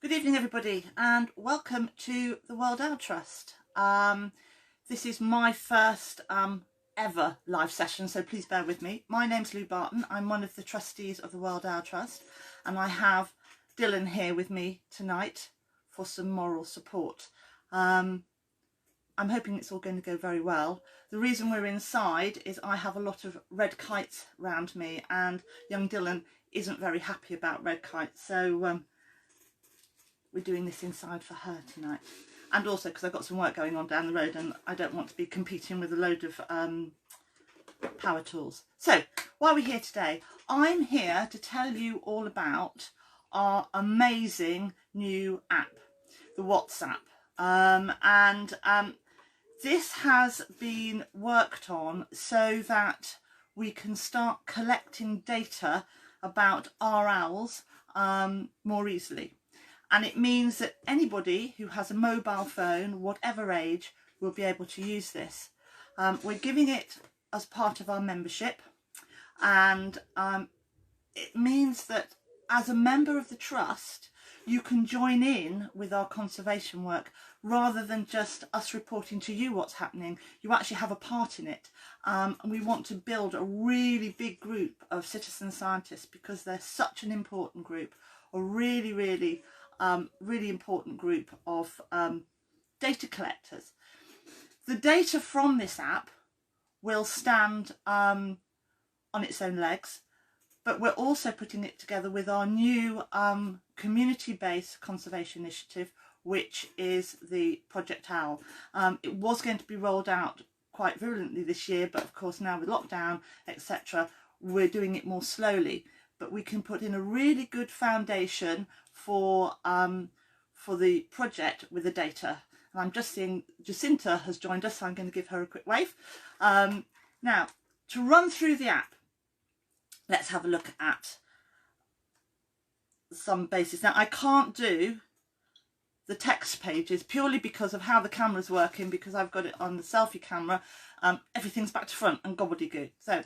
Good evening everybody and welcome to the World Owl Trust. This is my first ever live session, so please bear with me. My name's Lou Barton, I'm one of the trustees of the World Owl Trust, and I have Dylan here with me tonight for some moral support. I'm hoping it's all going to go very well. The reason we're inside is I have a lot of red kites around me and young Dylan isn't very happy about red kites, so we're doing this inside for her tonight, and also because I've got some work going on down the road and I don't want to be competing with a load of power tools. So while we're here today, I'm here to tell you all about our amazing new app, the WhatsApp, this has been worked on so that we can start collecting data about our owls more easily. And it means that anybody who has a mobile phone, whatever age, will be able to use this. We're giving it as part of our membership, and it means that as a member of the trust, you can join in with our conservation work rather than just us reporting to you what's happening. You actually have a part in it. And we want to build a really big group of citizen scientists because they're such an important group, a really important group of data collectors. The data from this app will stand on its own legs, but we're also putting it together with our new community-based conservation initiative, which is the Project Owl. It was going to be rolled out quite virulently this year, but of course now with lockdown, etc., we're doing it more slowly. But we can put in a really good foundation for the project with the data. And I'm just seeing Jacinta has joined us, so I'm going to give her a quick wave. Now, to run through the app, let's have a look at some basics. Now, I can't do the text pages purely because of how the camera's working, because I've got it on the selfie camera. Everything's back to front and gobbledygook. So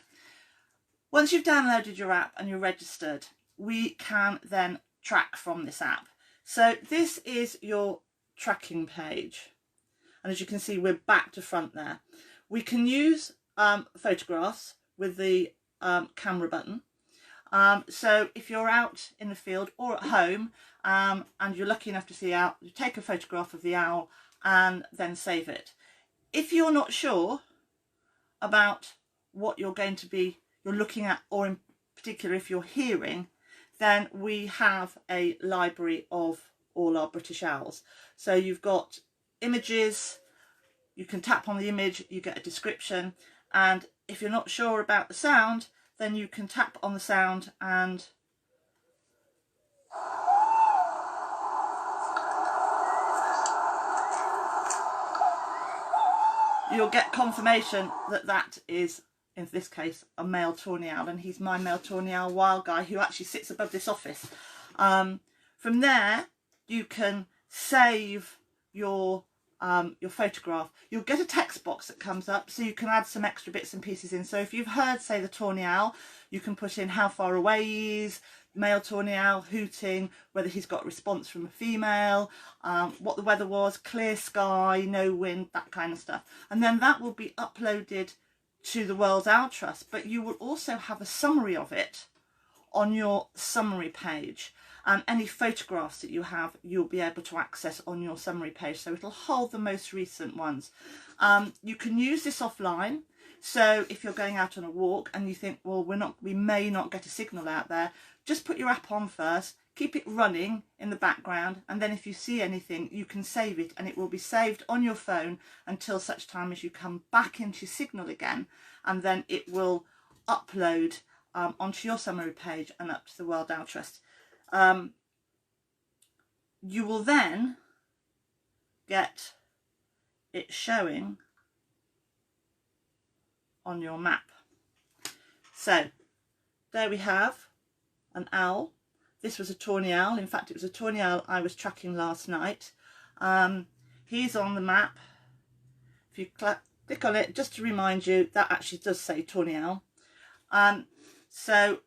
once you've downloaded your app and you're registered, we can then track from this app. So this is your tracking page, and as you can see, we're back to front there. We can use photographs with the camera button. So if you're out in the field or at home and you're lucky enough to see owl, you take a photograph of the owl and then save it. If you're not sure about what you're looking at, or in particular if you're hearing, then we have a library of all our British owls. So you've got images, you can tap on the image, you get a description, and if you're not sure about the sound, then you can tap on the sound and you'll get confirmation that that is, in this case, a male tawny owl, and he's my male tawny owl wild guy who actually sits above this office. From there, you can save your photograph. You'll get a text box that comes up, so you can add some extra bits and pieces in. So if you've heard, say, the tawny owl, you can put in how far away he is, male tawny owl hooting, whether he's got a response from a female, what the weather was, clear sky, no wind, that kind of stuff. And then that will be uploaded to the World Owl Trust, but you will also have a summary of it on your summary page, and any photographs that you have you'll be able to access on your summary page, so it'll hold the most recent ones. You can use this offline, so if you're going out on a walk and you think, well, we may not get a signal out there, just put your app on first, keep it running in the background, and then if you see anything you can save it, and it will be saved on your phone until such time as you come back into Signal again, and then it will upload onto your summary page and up to the World Owl Trust. You will then get it showing on your map. So there we have an owl. This was a tawny owl. In fact, it was a tawny owl I was tracking last night. He's on the map. If you click on it, just to remind you, that actually does say tawny owl. So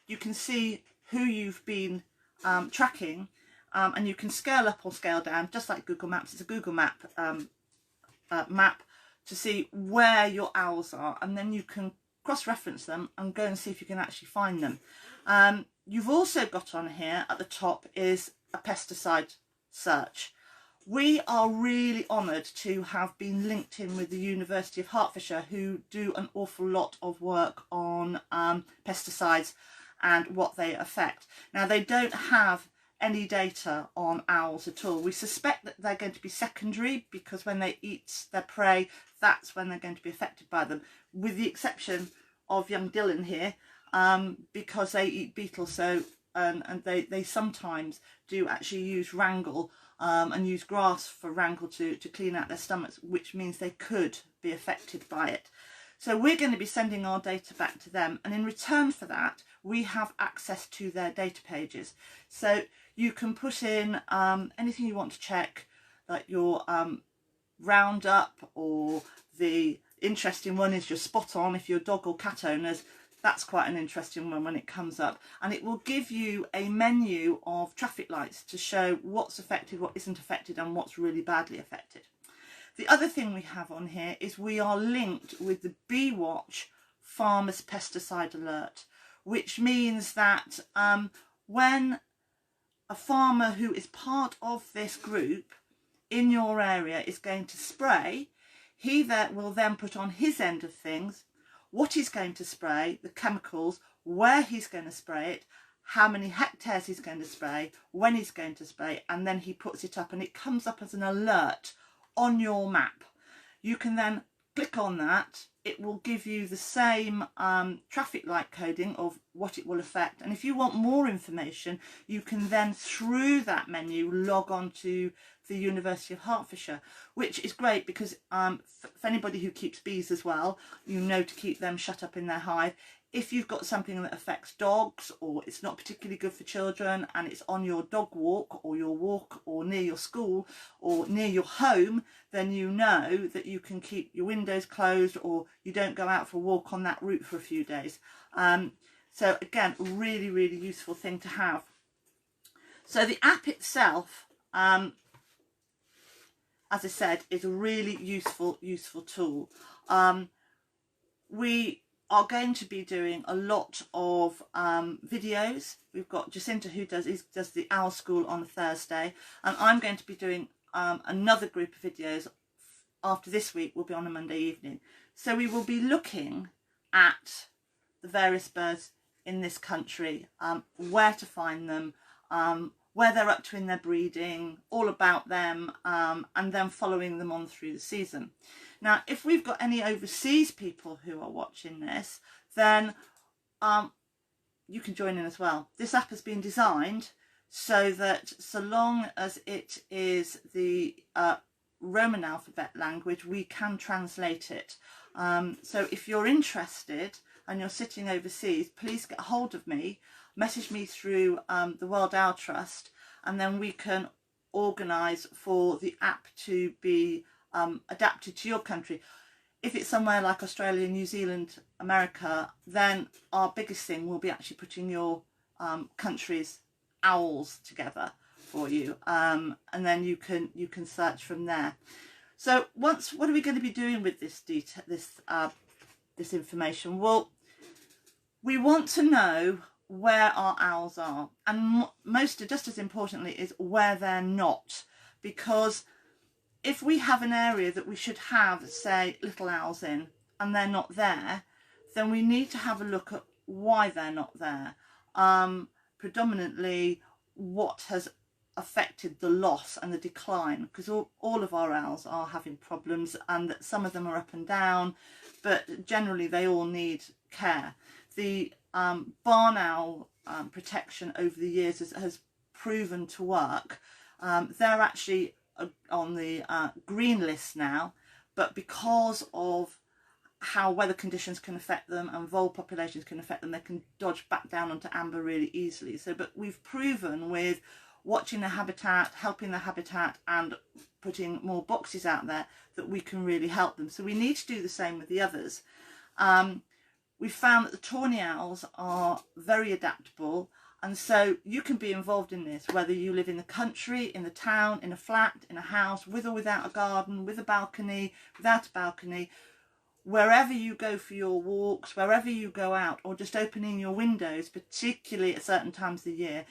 you can see who you've been tracking, and you can scale up or scale down, just like Google Maps. It's a Google Map map to see where your owls are, and then you can cross-reference them and go and see if you can actually find them. You've also got on here at the top is a pesticide search. We are really honoured to have been linked in with the University of Hertfordshire, who do an awful lot of work on pesticides and what they affect. Now, they don't have any data on owls at all. We suspect that they're going to be secondary, because when they eat their prey, that's when they're going to be affected by them, with the exception of young Dylan here, because they eat beetles. So and they sometimes do actually use wrangle and use grass for wrangle to clean out their stomachs, which means they could be affected by it. So we're going to be sending our data back to them, and in return for that we have access to their data pages. So you can put in anything you want to check, like your roundup, or the interesting one is your spot on if you're dog or cat owners. That's quite an interesting one when it comes up, and it will give you a menu of traffic lights to show what's affected, what isn't affected, and what's really badly affected. The other thing we have on here is we are linked with the BWatch Farmers Pesticide Alert, which means that when a farmer who is part of this group in your area is going to spray, he will then put on his end of things what he's going to spray, the chemicals, where he's going to spray it, how many hectares he's going to spray, when he's going to spray, and then he puts it up, and it comes up as an alert on your map. You can then click on that. It will give you the same traffic light coding of what it will affect, and if you want more information, you can then through that menu log on to the University of Hertfordshire, which is great because for anybody who keeps bees as well, you know to keep them shut up in their hive. If you've got something that affects dogs, or it's not particularly good for children, and it's on your dog walk or your walk or near your school or near your home, then you know that you can keep your windows closed, or you don't go out for a walk on that route for a few days. So again, really, really useful thing to have. So the app itself, as I said, is a really useful tool. We are going to be doing a lot of videos. We've got Jacinta who does the Owl School on Thursday, and I'm going to be doing another group of videos after this week. Will be on a Monday evening. So we will be looking at the various birds in this country, where to find them, where they're up to in their breeding, all about them, and then following them on through the season. Now, if we've got any overseas people who are watching this, then you can join in as well. This app has been designed so that so long as it is the Roman alphabet language, we can translate it. So if you're interested and you're sitting overseas, please get hold of me, message me through the World Owl Trust, and then we can organise for the app to be adapted to your country. If it's somewhere like Australia, New Zealand, America, then our biggest thing will be actually putting your country's owls together for you, and then you can search from there. So what are we going to be doing with this this information? Well, we want to know where our owls are, and just as importantly is where they're not, because if we have an area that we should have, say, little owls in, and they're not there, then we need to have a look at why they're not there. Predominantly what has affected the loss and the decline, because all of our owls are having problems, and that some of them are up and down, but generally they all need care. The barn owl protection over the years has proven to work. They're actually on the green list now, but because of how weather conditions can affect them and vole populations can affect them, they can dodge back down onto amber really easily. So, but we've proven with watching their habitat, helping their habitat, and putting more boxes out there that we can really help them. So we need to do the same with the others. We found that the tawny owls are very adaptable, And so you can be involved in this, whether you live in the country, in the town, in a flat, in a house, with or without a garden, with a balcony, without a balcony. Wherever you go for your walks, wherever you go out, or just opening your windows, particularly at certain times of the year,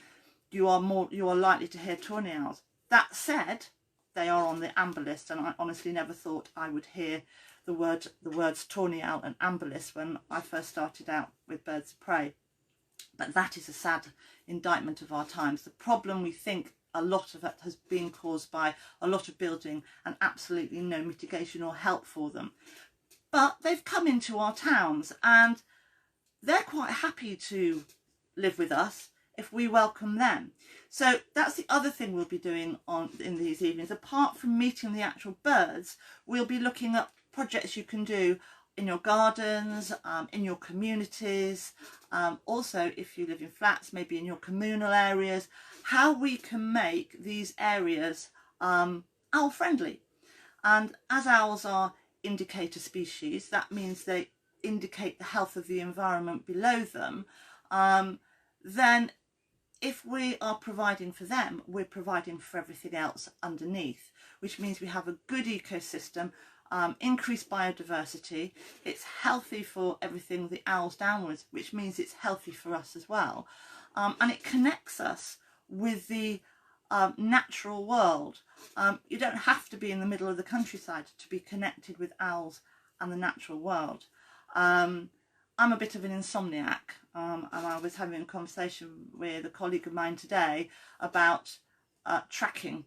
you are likely to hear tawny owls. That said, they are on the amber list, and I honestly never thought I would hear the words tawny owl and amber list when I first started out with birds of prey. But that is a sad indictment of our times. The problem, we think, a lot of it has been caused by a lot of building and absolutely no mitigation or help for them. But they've come into our towns and they're quite happy to live with us if we welcome them. So that's the other thing we'll be doing in these evenings. Apart from meeting the actual birds, we'll be looking at projects you can do in your gardens, in your communities, also if you live in flats, maybe in your communal areas, how we can make these areas owl friendly. And as owls are indicator species, that means they indicate the health of the environment below them. Then if we are providing for them, we're providing for everything else underneath, which means we have a good ecosystem, increased biodiversity. It's healthy for everything, the owls downwards, which means it's healthy for us as well. And it connects us with the natural world. You don't have to be in the middle of the countryside to be connected with owls and the natural world. I'm a bit of an insomniac, and I was having a conversation with a colleague of mine today about tracking,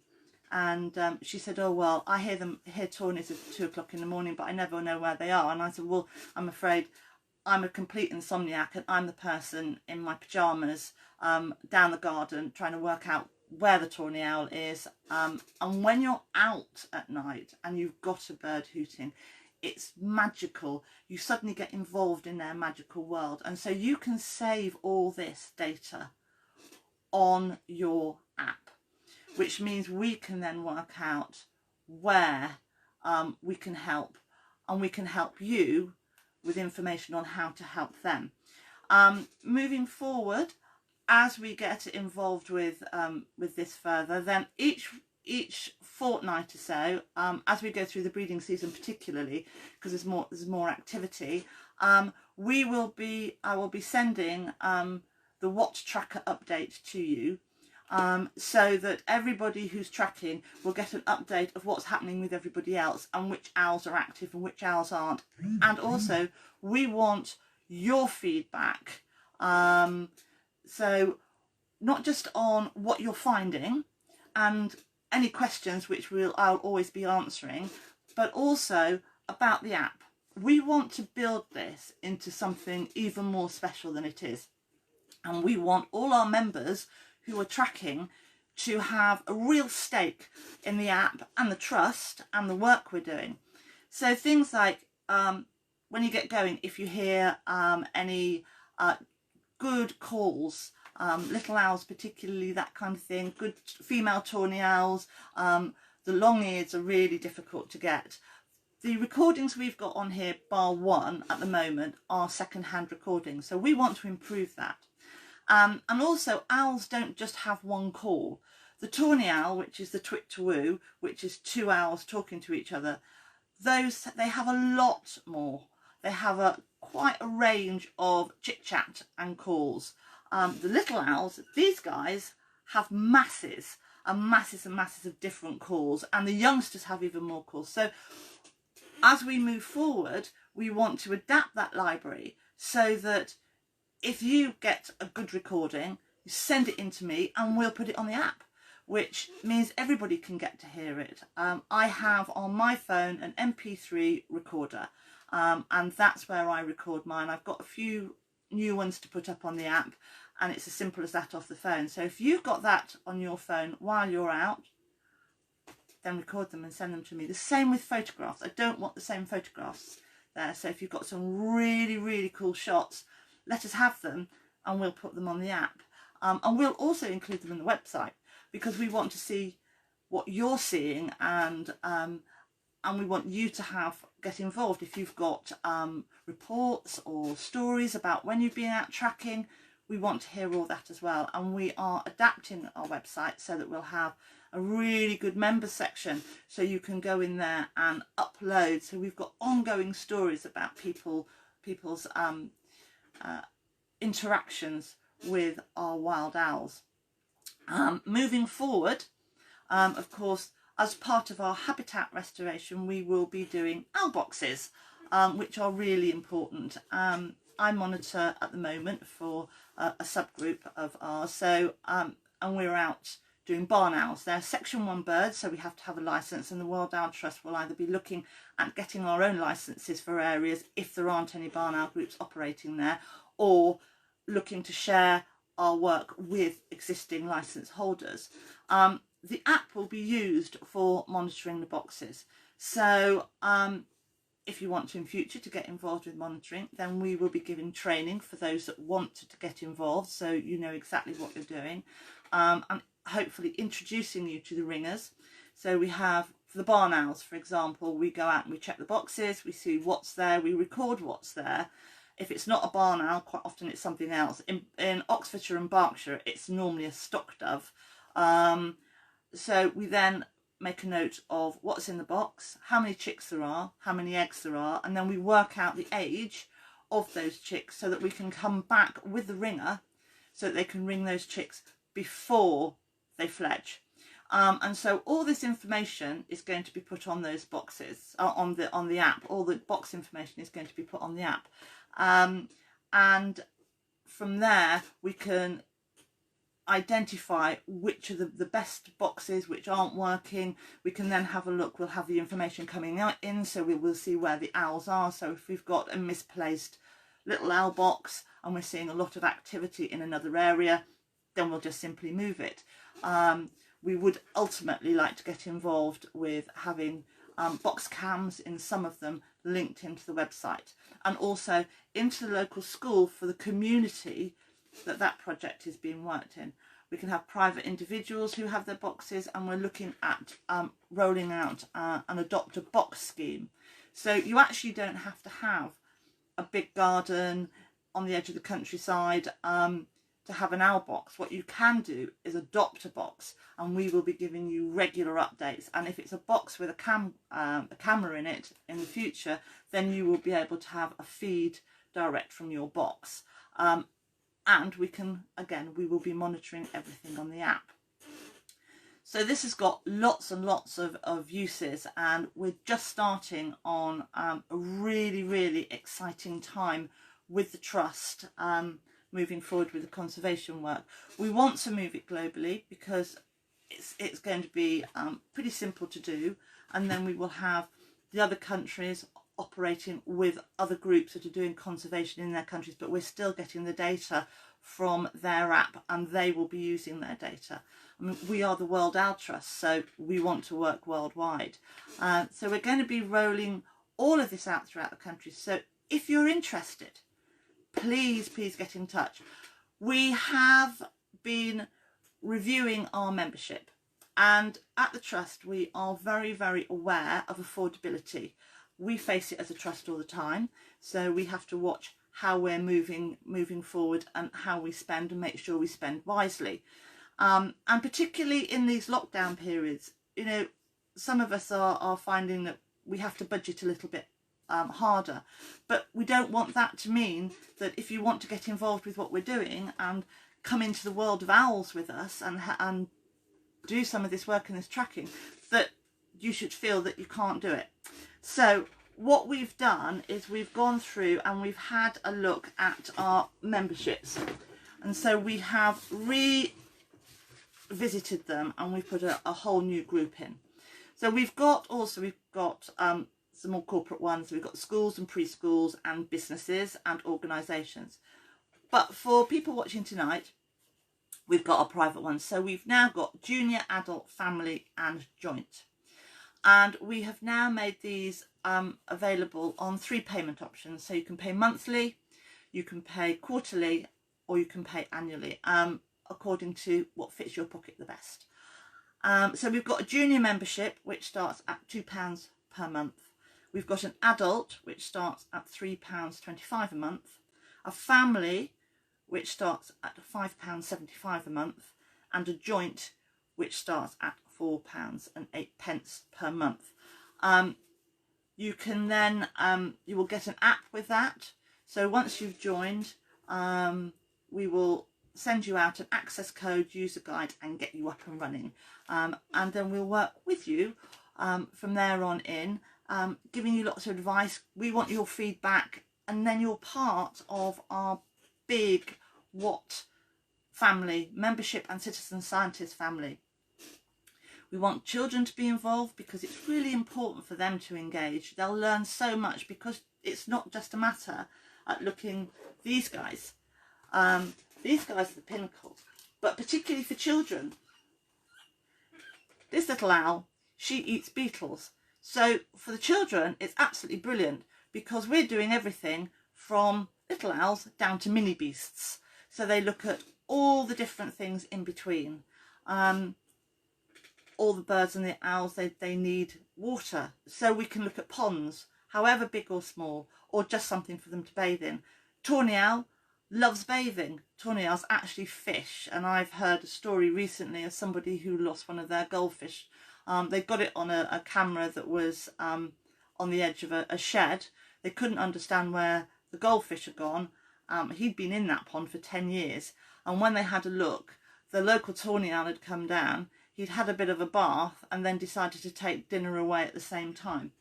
and she said, oh well, I hear tawnies at 2 o'clock in the morning, but I never know where they are. And I said, well, I'm afraid I'm a complete insomniac, and I'm the person in my pyjamas down the garden trying to work out where the tawny owl is. And when you're out at night and you've got a bird hooting, it's magical. You suddenly get involved in their magical world, and so you can save all this data on your app, which means we can then work out where we can help, and we can help you with information on how to help them. Moving forward, as we get involved with this further, then each fortnight or so, as we go through the breeding season, particularly because there's more activity, I will be sending the WOT tracker update to you, so that everybody who's tracking will get an update of what's happening with everybody else and which owls are active and which owls aren't. And also we want your feedback, so not just on what you're finding and any questions which I'll always be answering, but also about the app. We want to build this into something even more special than it is, and we want all our members who are tracking to have a real stake in the app and the trust and the work we're doing. So things like when you get going, if you hear any good calls, little owls particularly, that kind of thing, good female tawny owls, the long-eared are really difficult to get. The recordings we've got on here, bar one at the moment, are second-hand recordings, so we want to improve that. And also, owls don't just have one call. The tawny owl, which is the twit-to-woo, which is 2 owls talking to each other, they have a lot more. They have quite a range of chit-chat and calls. The little owls, these guys, have masses and masses and masses of different calls, and the youngsters have even more calls. So as we move forward, we want to adapt that library so that if you get a good recording, you send it in to me and we'll put it on the app, which means everybody can get to hear it. I have on my phone an MP3 recorder, and that's where I record mine. I've got a few new ones to put up on the app, and it's as simple as that off the phone. So if you've got that on your phone while you're out, then record them and send them to me. The same with photographs. I don't want the same photographs there. So if you've got some really, really cool shots, let us have them and we'll put them on the app. And we'll also include them in the website, because we want to see what you're seeing, and we want you to get involved. If you've got reports or stories about when you've been out tracking, we want to hear all that as well, and we are adapting our website so that we'll have a really good member section, so you can go in there and upload. So we've got ongoing stories about people's interactions with our wild owls. Moving forward, of course, as part of our habitat restoration, we will be doing owl boxes, which are really important. I monitor at the moment for a subgroup of ours, so and we're out doing barn owls. They're Section 1 birds, so we have to have a licence, and the World Owl Trust will either be looking at getting our own licences for areas if there aren't any barn owl groups operating there, or looking to share our work with existing licence holders. The app will be used for monitoring the boxes. So if you want to in future to get involved with monitoring, then we will be giving training for those that want to get involved, so you know exactly what you're doing, and hopefully introducing you to the ringers. So we have, for the barn owls, for example, we go out and we check the boxes, we see what's there, we record what's there. If it's not a barn owl, quite often it's something else. In Oxfordshire and Berkshire, it's normally a stock dove. So we then make a note of what's in the box, how many chicks there are, how many eggs there are, and then we work out the age of those chicks so that we can come back with the ringer so that they can ring those chicks before they fledge. And so all this information is going to be put on those boxes, on the app. All the box information is going to be put on the app. And from there we can identify which are the best boxes, which aren't working. We can then have a look. We'll have the information coming out in, so we will see where the owls are. So if we've got a misplaced little owl box and we're seeing a lot of activity in another area, then we'll just simply move it. We would ultimately like to get involved with having box cams in some of them linked into the website, and also into the local school for the community that project is being worked in. We can have private individuals who have their boxes, and we're looking at rolling out an adopt a box scheme. So you actually don't have to have a big garden on the edge of the countryside to have an owl box. What you can do is adopt a box, and we will be giving you regular updates. And if it's a box with a camera in it in the future, then you will be able to have a feed direct from your box. And we can, again, we will be monitoring everything on the app. So this has got lots and lots of uses, and we're just starting on a really, really exciting time with the Trust, moving forward with the conservation work. We want to move it globally because it's going to be pretty simple to do, and then we will have the other countries operating with other groups that are doing conservation in their countries, but we're still getting the data from their app, and they will be using their data. I mean, we are the World Owl Trust, so we want to work worldwide. So we're going to be rolling all of this out throughout the country. So if you're interested, please get in touch. We have been reviewing our membership, and at the Trust we are very, very aware of affordability. We face it as a trust all the time, so we have to watch how we're moving forward and how we spend, and make sure we spend wisely. And particularly in these lockdown periods, you know, some of us are finding that we have to budget a little bit harder, but we don't want that to mean that if you want to get involved with what we're doing and come into the world of owls with us and do some of this work and this tracking, that you should feel that you can't do it. So what we've done is we've gone through and we've had a look at our memberships, and so we have revisited them, and we've put a whole new group in. So we've got some more corporate ones. We've got schools and preschools and businesses and organisations. But for people watching tonight, we've got our private ones. So we've now got junior, adult, family and joint. And we have now made these available on 3 payment options. So you can pay monthly, you can pay quarterly, or you can pay annually, according to what fits your pocket the best. So we've got a junior membership, which starts at £2 per month. We've got an adult, which starts at £3.25 a month. A family, which starts at £5.75 a month, and a joint which starts at £4.08 per month. You can then, you will get an app with that. So once you've joined, we will send you out an access code, user guide, and get you up and running. And then we'll work with you from there on in, giving you lots of advice. We want your feedback, and then you're part of our big WOT family, membership and citizen scientist family. We want children to be involved because it's really important for them to engage. They'll learn so much because it's not just a matter at looking, these guys are the pinnacle, but particularly for children. This little owl, she eats beetles. So for the children, it's absolutely brilliant because we're doing everything from little owls down to mini beasts. So they look at all the different things in between. All the birds and the owls, they need water. So we can look at ponds, however big or small, or just something for them to bathe in. Tawny owl loves bathing. Tawny owls actually fish, and I've heard a story recently of somebody who lost one of their goldfish. They got it on a camera that was on the edge of a shed. They couldn't understand where the goldfish had gone. He'd been in that pond for 10 years, and when they had a look, the local tawny owl had come down. He'd had a bit of a bath and then decided to take dinner away at the same time.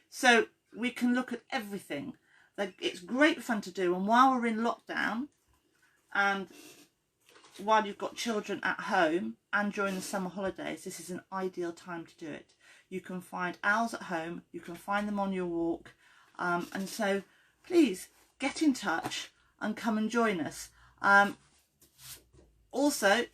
So we can look at everything. It's great fun to do, and while we're in lockdown and while you've got children at home and during the summer holidays, this is an ideal time to do it. You can find owls at home, you can find them on your walk, and so please get in touch and come and join us. Also,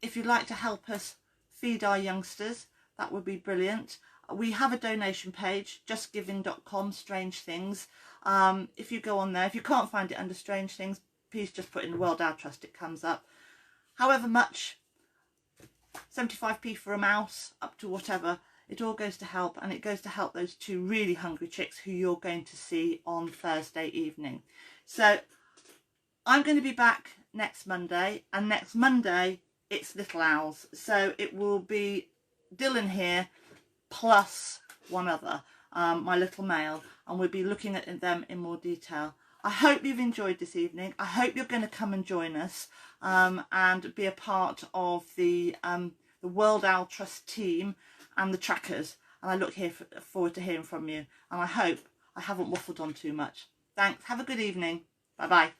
if you'd like to help us feed our youngsters, that would be brilliant. We have a donation page, justgiving.com, Strange Things. If you go on there, if you can't find it under Strange Things, please just put in World Owl Trust, it comes up. However much, 75p for a mouse, up to whatever, it all goes to help, and it goes to help those 2 really hungry chicks who you're going to see on Thursday evening. So I'm going to be back next Monday, and next Monday it's little owls. So it will be Dylan here plus one other, my little male, and we'll be looking at them in more detail. I hope you've enjoyed this evening. I hope you're going to come and join us and be a part of the World Owl Trust team and the trackers. And I look forward to hearing from you. And I hope I haven't waffled on too much. Thanks. Have a good evening. Bye-bye.